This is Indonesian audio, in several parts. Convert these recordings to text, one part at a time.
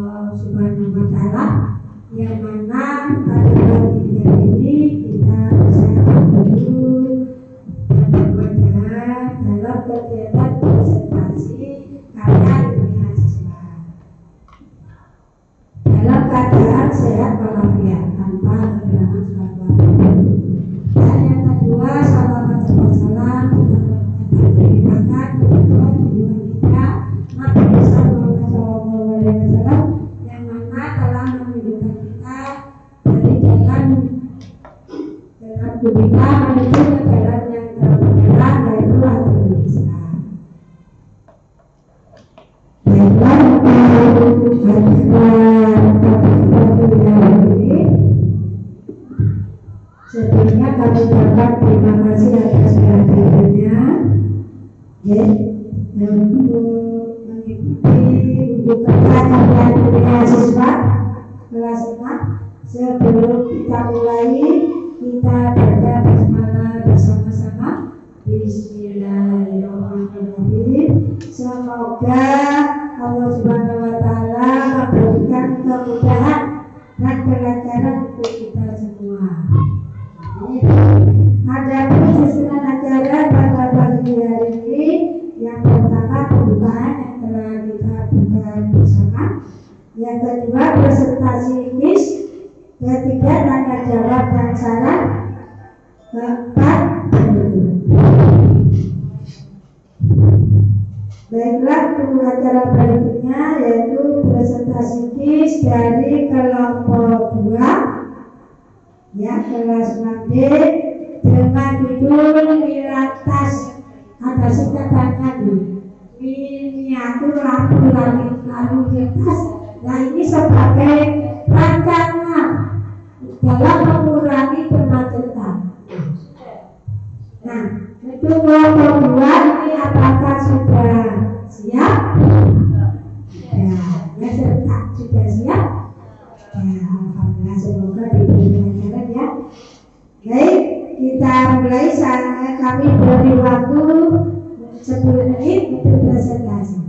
Allah Subhanahu wa Ta'ala, yang mana pada pagi hari ini kita bersama dulu dan berbahagia dalam kegiatan presentasi karya ilmiah siswa dalam keadaan sehat walafiat tanpa kekurangan suatu. Dan yang kedua, salawat dan salam kita berikan kepada junjungan kita Nabi Muhammad SAW, yang mana telah menunjukkan kita dari jalan kubika menuju ke jalan yang terang, yaitu agama Islam. Baiklah, sebelumnya kami ucapkan terima kasih atas kehadirannya, dan untuk mengikuti unjukan kajian mahasiswa kelas 6. Sebelum kita mulai, kita baca basmalah bersama-sama. Bismillahirrahmanirrahim. Semoga Allah Subhanahu wa Ta'ala memberikan kemudahan dan kelancaran untuk kita semua. Ada susunan acara pada pagi hari ini. Yang pertama, pembukaan yang telah kita buka bersama. Yang kedua, presentasi kuis. Ketiga, tanya jawab dan saran. Keempat, baiklah, untuk acara berikutnya yaitu presentasi kuis dari kelompok 2, ya, kelas 6D, dengan judul Milatas. Ada singkatannya nih, miniatur lampu lalu lintas. Nah, ini sebagai rancangan dalam mengurangi kemacetan. Nah, untuk kelompok 2 ini apakah sudah siap? Ya, sudah siap. Ya, alhamdulillah, semoga diberi kelancaran ya. Baik, kita mulai. Kami beri waktu 10 menit untuk presentasi.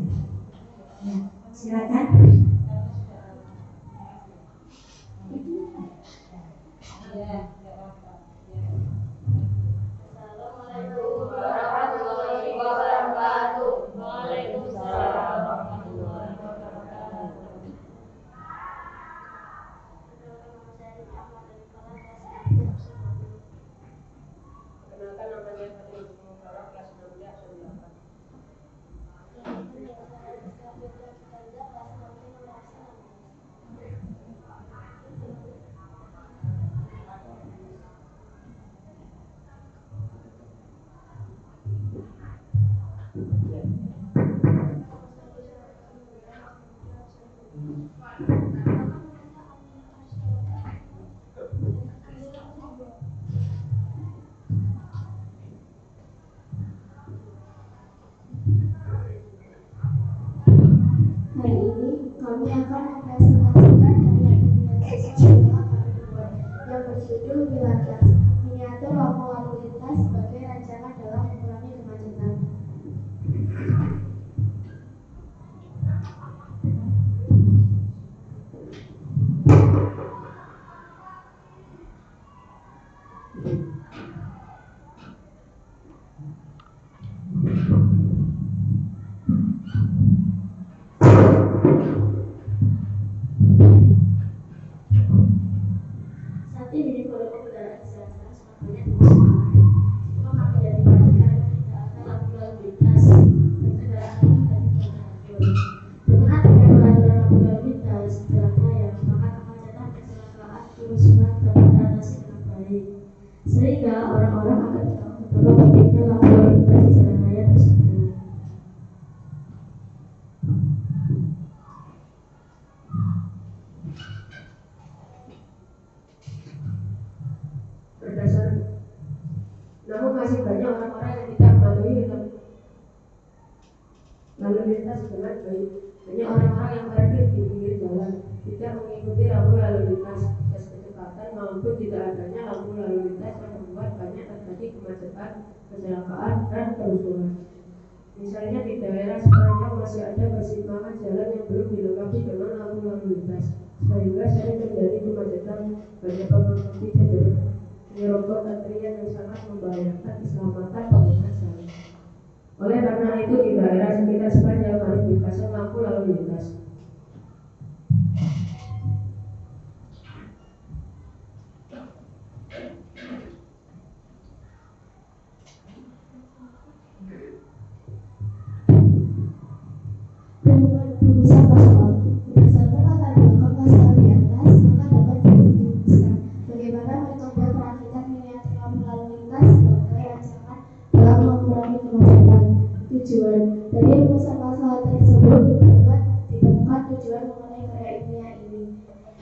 Ya, silakan. Assalamualaikum warahmatullahi wabarakatuh. Waalaikumsalam warahmatullahi wabarakatuh. Kenalkan, namanya Fatimah Mubarak, kelas 6D absen 8. Hari ini kami akan mempresentasikan karya ilmiah siswa yang berjudul Milatas, miniatur lampu lalu lintas sebagai rancangan dalam mengurangi kemacetan. Saat ini di Kolom Udara Kesehatan semakin banyak semua kami dari perhatikan kita lampu lalu lintas dan kendaraan dari jalan. Dengan adanya peraturan lampu lalu lintas jalan raya, maka kemacetan kecelakaan kerusuhan dapat teratasi dengan baik, sehingga orang-orang akan tahu betapa pentingnya lampu lalu lintas di jalan raya tersebut. Namun masih banyak orang-orang yang tidak mematuhi lalu lintas dengan baik. Banyak orang-orang yang parkir di pinggir jalan, tidak mengikuti rambu lalu lintas, tes kecepatan maupun tidak adanya lampu lalu lintas yang membuat banyak terjadi kemacetan, kecelakaan, dan kerusuhan. Misalnya di daerah sepanjang masih ada persimpangan jalan yang belum dilengkapi dengan lampu lalu lintas, sehingga sering terjadi kemacetan banyak pengemudi cenderung menyerobot antrian yang sangat membahayakan keselamatan pengguna jalan. Oleh karena itu di daerah sekitar sepanjang harus dipasang lampu lalu lintas. Berdasarkan latar belakang pasal di atas, maka dapat dirumuskan bagaimana metode perakitan miniatur lampu lalu lintas sebagai rancangan dalam mengurangi kemacetan. Tujuan dari rumusan pasal tersebut dapat ditemukan tujuan mengenai karya ilmiah ini,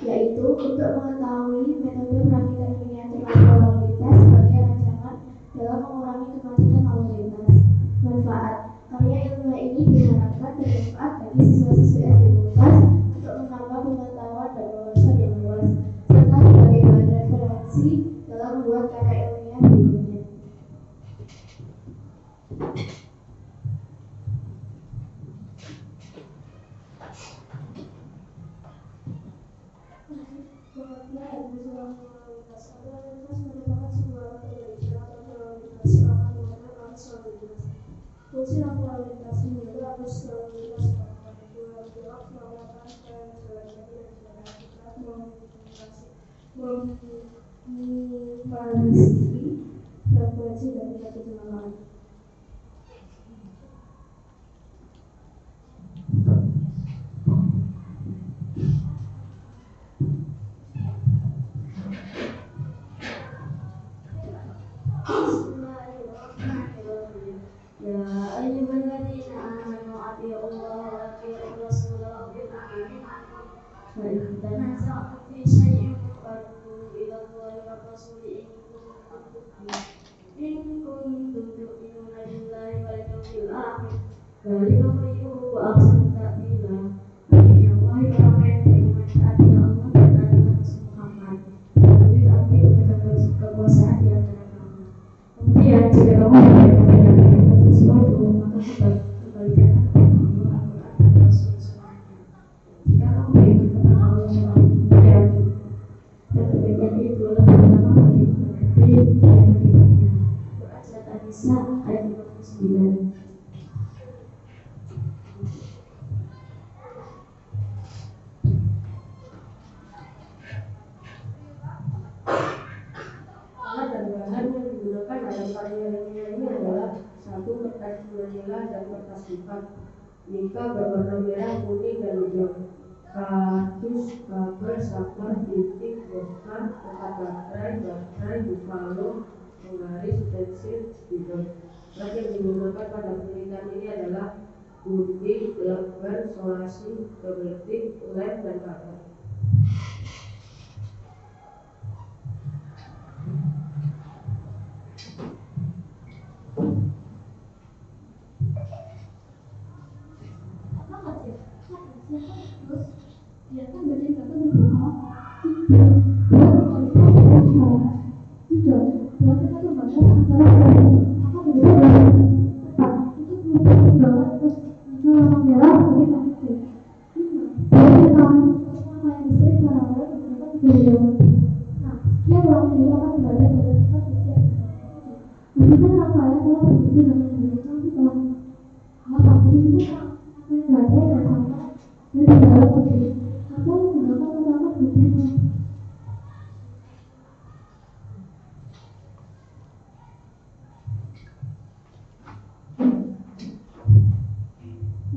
yaitu untuk mengetahui metode perakitan miniatur lampu lalu lintas sebagai rancangan dalam mengurangi kemacetan lalu lintas. Manfaat karya ilmiah ini diharapkan bermanfaat bagi siswa-siswi SD Unpas untuk menambah pengetahuan dan wawasan yang luas, serta sebagai bahan referensi dalam membuat karya ilmiah berikutnya. Fungsi lampu lalu lintas ini adalah harus lalu lintas bergerak melakukan jalan kaki dan jalan meminimalisasi frekuensi dan tingkat kecelakaan. يا أيها الذين آمنوا أطيعوا الله وأطيعوا الرسول وأولي الأمر منكم فإن تنازعتم في شيء فردوه إلى الله والرسول إن كنتم تؤمنون بالله واليوم الآخر ذلك خير وأحسن تأويلا. Amin Allah rahmat beriman taat ya Allah dan Nabi Muhammad. Nabi kami umat kekuasaan di antara kamu. Kemudian jika kamu sesuatu maka kembalikan kepada Allah Al-Quran dan Rasul Sunnahnya. Jika kamu beriman kepada Allah dan kebaikan itu adalah pertama kali berarti dan berikutnya. Quran surat An-Nisa ayat 59. Alat dan bahan yang digunakan dalam karya ilmiah ini adalah satu kertas manila dan kertas lipat, mika berwarna merah, kuning, dan hijau, kardus, kabel, sabar, titik, bokar, tempat baterai, bufalo, penggaris, pensil, spidol. Alat yang digunakan pada penelitian ini adalah gunting, lembar, solasi, kebetik, lem, dan karet. Terus dia kan berdiri kata berdoa tidak buat kita tuh batas antara apa berbeda tepat itu berdoa terus itu warna merah tapi pasti jadi tahun apa yang listrik barang-barang mereka berbeda. Nah dia pulang dulu akan berada pada tempat setiap ketika Rafael telah berbudi dengan mereka telah apa itu apa yang berada dan apa dan di dalam putih apa yang menggunakan utama berbeda.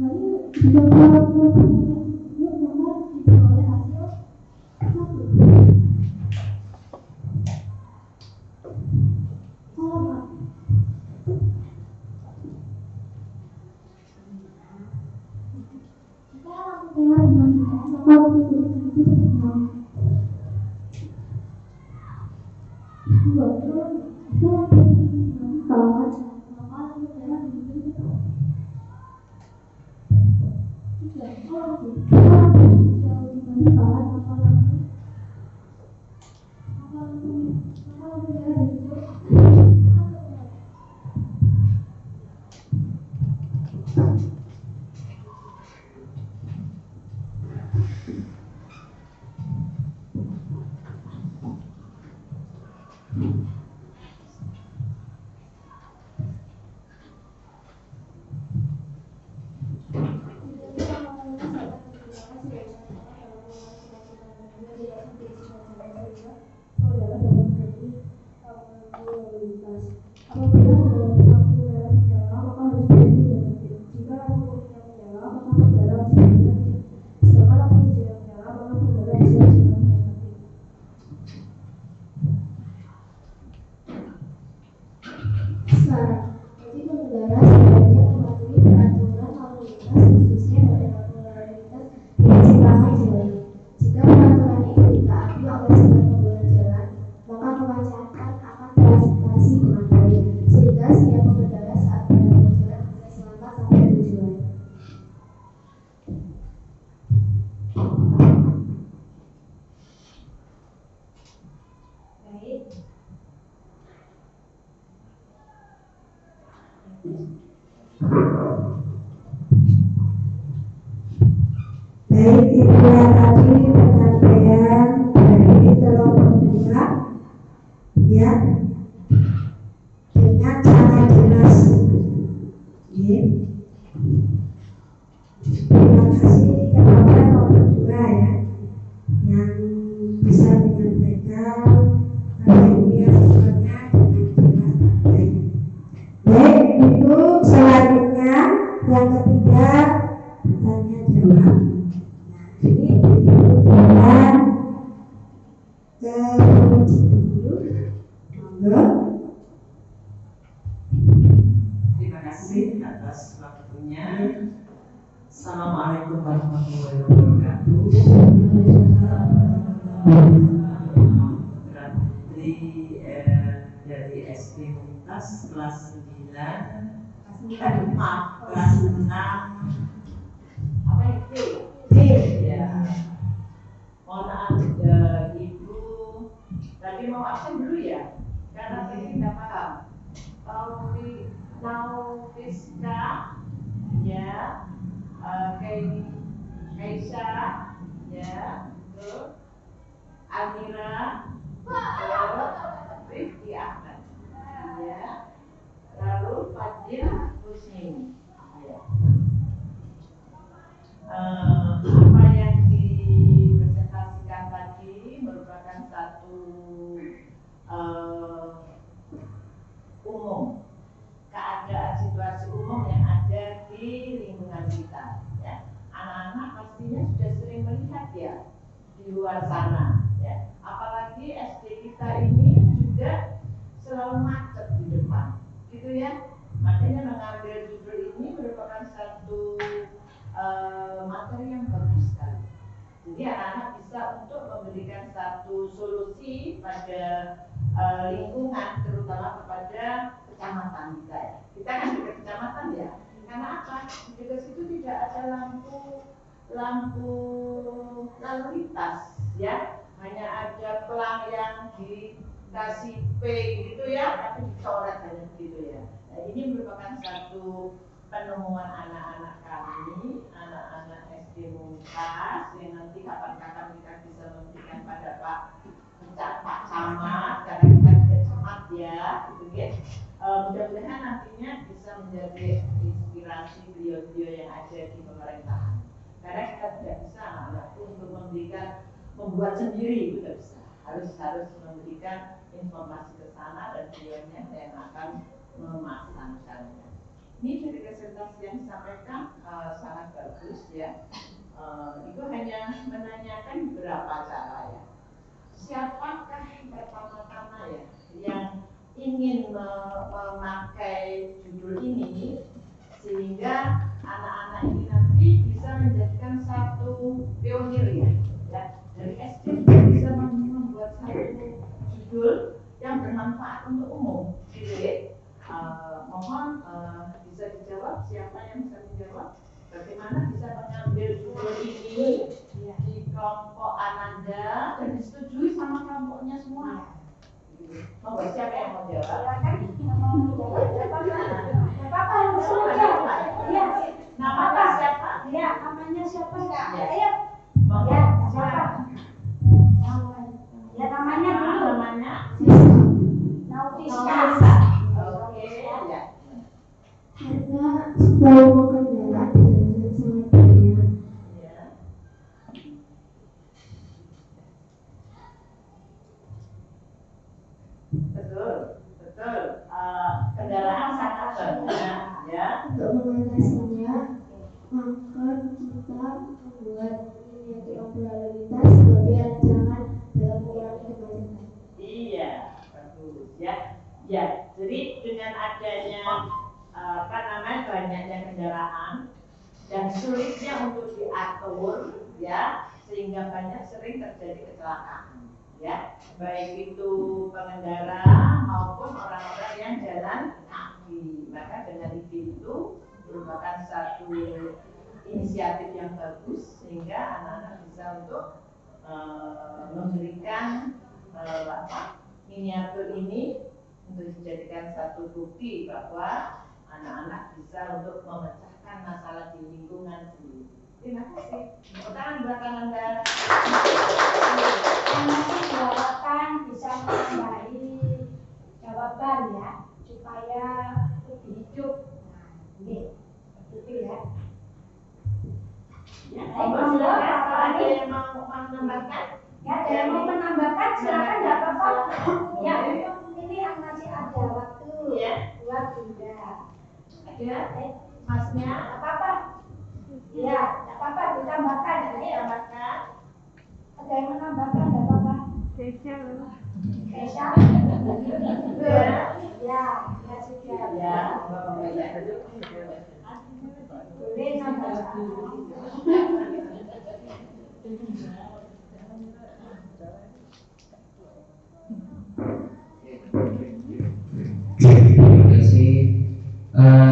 Lalu jika para pelaku maka diperoleh hasil satu. Salah. sehingga pengendara dapat berhenti mengganggu lalu lintas. Apabila lampu merah menyala, maka harus berhenti dan tertib. Jika lampu kuningnya menyala, maka pengendara harus berhenti dan tertib. Sedangkan lampu hijau menyala, maka pengendara bisa berjalan dengan tertib. Sekarang, bagi pengendara sebaiknya mematuhi peraturan lalu lintas, khususnya pada lampu lalu lintas di persimpangan jalan. Jika peraturan itu ditaati oleh setiap pengguna jalan, maka kemacetan akan teratasi dengan baik, sehingga setiap pengendara saat berada di jalan bisa selamat sampai tujuan. Baik. Baik, itulah tadi penyampaian dari kelompok 2 ya, dengan cara jelas. Ya. Terima kasih kepada kelompok 2 ya, yang bisa menyampaikan materi semuanya dengan jelas. Baik, itu selanjutnya yang ketiga tanya jawab. Ini kemudian ke dulu, monggo. Terima kasih atas waktunya. Assalamualaikum warahmatullahi wabarakatuh. Dari SD Mumtaz kelas 9, kelas 6. Apa itu? Ya. Mohon maaf Ibu, tapi mau absen dulu ya, karena saya tidak paham. Naufiska, ya, Kaisa, ya, betul. Amira, Rifki Ahmad, ya. Lalu Fadil Husni, ya. Apa yang dipresentasikan tadi merupakan satu umum, keadaan situasi umum yang ada di lingkungan kita. Ya. Anak-anak pastinya sudah sering melihat ya di luar sana. Ya. Apalagi SD kita ini juga selalu macet di depan, gitu ya. Makanya mengambil judul ini merupakan satu materi yang bagus sekali. Jadi anak-anak bisa untuk memberikan satu solusi pada lingkungan, terutama kepada kecamatan kita ya. Kita kan di kecamatan ya. Karena apa? Di dekat situ tidak ada lampu lalu lintas ya. Hanya ada pelang yang dikasih P gitu ya, tapi dicoret hanya begitu ya. Nah, ini merupakan satu penemuan anak-anak kami, anak-anak SD Mumtaz, yang nanti kapan-kapan kita bisa memberikan pada Pak Camat, karena kita juga camat ya, gitu ya. Mudah-mudahan nantinya bisa menjadi inspirasi beliau-beliau yang ada di pemerintahan. Karena kita tidak bisa anak-anak untuk membuat sendiri, itu tidak bisa. Harus memberikan informasi ke sana dan beliaunya yang akan memasangkannya. Ini dari presentasi yang disampaikan sangat bagus ya. Itu hanya menanyakan beberapa cara ya. Siapakah pertama-tama ya yang ingin memakai judul ini sehingga anak-anak ini nanti bisa menjadikan satu pionir ya. Dari SD bisa membuat satu judul yang bermanfaat untuk umum, gitu ya. Mohon bisa dijawab, siapa yang bisa menjawab? Bagaimana bisa mengambil judul ini di kelompok Ananda dan disetujui sama kelompoknya semua? Monggo, siapa yang mau jawab? Namanya siapa? Ya, namanya siapa? Ya. Monggo, siapa? Ya, namanya dulu. Namanya Naufiska. Oke, ya. Harga semua kendaraan dengan sangat banyak. Ya. Betul. Kendaraan sangat banyak, ya. Untuk mengatasinya, maka kita membuat miniatur lampu lalu lintas sebagai rancangan dalam mengurangi kemacetan. Iya, bagus ya. Ya, jadi dengan adanya banyaknya kendaraan dan sulitnya untuk diatur, ya, sehingga sering terjadi kecelakaan, ya, baik itu pengendara maupun orang-orang yang jalan kaki. Maka dengan itu merupakan satu inisiatif yang bagus sehingga anak-anak bisa untuk memberikan miniatur ini untuk dijadikan satu bukti bahwa anak-anak bisa untuk memecahkan masalah di lingkungan sendiri. Terima kasih. Tangan belakang Anda. Yang nanti diharapkan bisa menambahi jawaban ya, supaya lebih hidup. Nah, ini itu ya. Ya, silakan. Kalau ada yang mau menambahkan, Ya, ada yang mau menambahkan silakan, nggak apa-apa. Ya, ini yang masih ada waktu ya. buat Bunda. Ada masnya, Apa-apa? Ya, nggak apa-apa ditambahkan. Ayo, tambahkan. ada yang menambahkan, nggak apa-apa. Keisha. Ya, sudah. Ya, Boleh nambah. Terima kasih.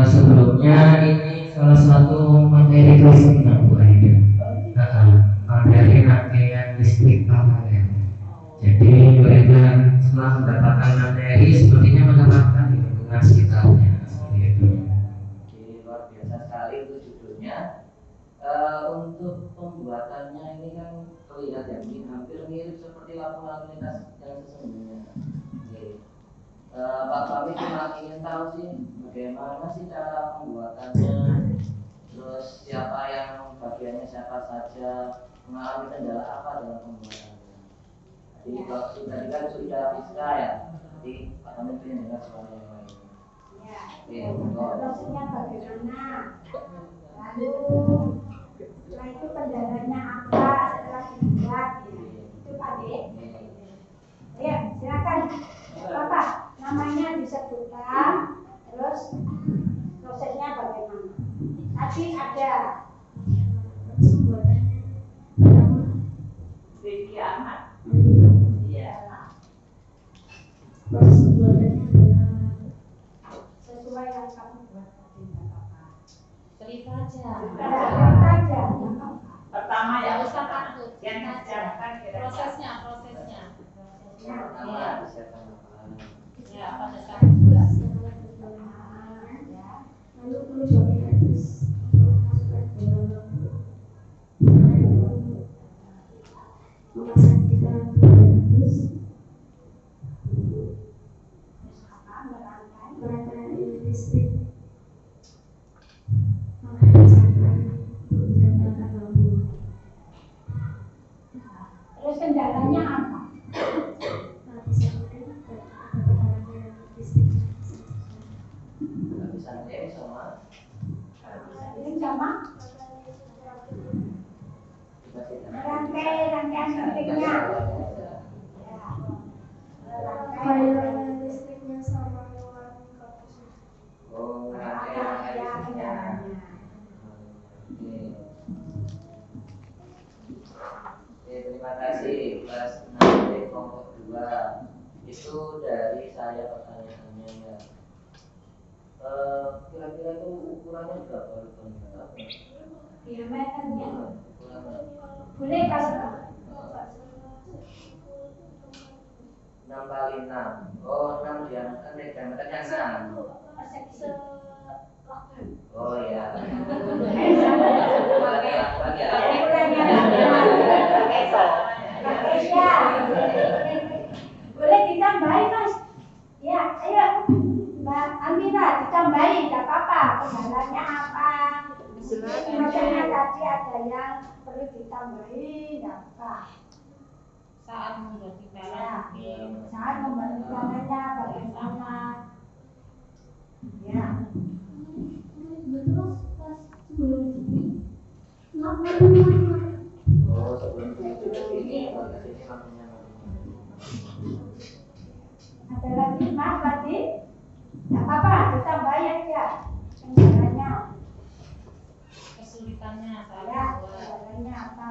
Sebelumnya ini salah satu materi dosennya Bu Aida. Materi rangkaian listrik paralel. Jadi Bu Aida setelah mendapatkan materi sepertinya mendapatkan di lingkungan sekitarnya seperti itu. Jadi luar biasa sekali itu judulnya. Untuk pembuatannya ini kan terlihat ya, hampir mirip seperti lampu lalu lintas yang sesungguhnya. Pak Fahmi cuma ingin tahu sih bagaimana sih cara pembuatannya, terus siapa yang bagiannya siapa saja, mengalami kendala apa dalam pembuatannya. Jadi kalau tadi kan sudah Fiska ya, jadi Pak Fahmi ingin dengar suara yang lain. Ya, prosesnya bagaimana? Lalu setelah itu kendalanya apa setelah dibuat? Itu Pak Dek. Ya, silakan. Bapak, namanya disebutkan, terus prosesnya bagaimana? Tadi ada Pembuatannya Vicky Ahmad. Iya. proses pembuatannya adalah sesuai yang kamu buat tadi, nggak apa-apa. Cerita aja. Cerita aja, nggak apa-apa. Pertama Nggak yang usah takut. yang disiapkan kira-kira. Prosesnya. Pertama disiapkan apa? Ya, pada saat buat. lalu perlu jauhi hadis masukkan ke dalam memasang di dalam hadis merangkai listrik menghadapkan untuk menjadikan lampu. Terus kendalanya apa? Disambungkan dan ada peralatan listrik. Nggak bisa ngetik sama Ini sama rangkaian listriknya. Fairan listriknya sama dengan kapasitor. oh Ya, rangkaian. kendalanya. Oke, terima kasih kelas 6 kelompok 2. Itu dari saya pertanyaannya ya. Kira-kira itu ukurannya berapa Rupanya? Diameternya. Ukurannya Boleh kalau 6 kali 6. Oh, 6 diameternya 6. persegi. Oh ya. Boleh ditambahin Mas? Ya, ayo Mbak Amira ditambahin, tidak apa-apa. Kendalanya apa? Macamnya tadi ada yang perlu ditambahin, tidak apa. saat membuat kita saat membuat caranya bagaimana ya. Terus pas sebelum ini Oh, sebelum itu ini lampunya Ada lagi mas tadi? Tidak apa-apa, kita bayar ya kendalanya. kesulitannya saat Ya, membuat kendalanya apa?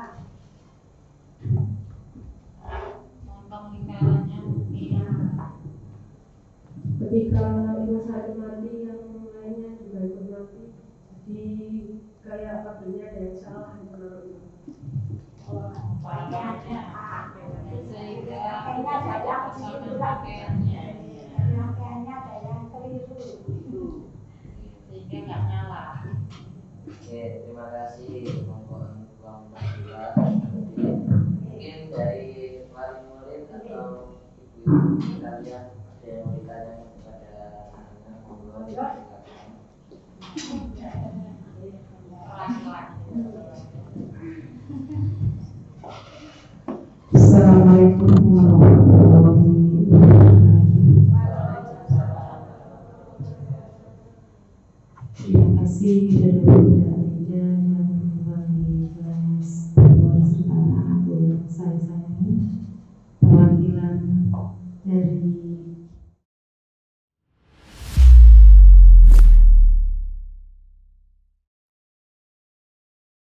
montong lingkarannya mungkin. Ketika Mas Hari mati, yang lainnya juga ikut mati. Jadi kayak pabriknya ada yang salah menurut Pakaiannya sehingga Pakaiannya ada yang berdasarkan keliru. pakaiannya Pakaiannya ada yang keliru. sehingga nggak nyala. Oke, terima kasih monggo mungkin dari wali murid atau ibu-ibu sekalian ada yang mau ditanyakan kepada anak-anak monggo silakan. Assalamualaikum warahmatullahi wabarakatuh. Terima kasih kepada Aida dan Wali kelas serta anak-anakku yang saya sayangi. Perwakilan dari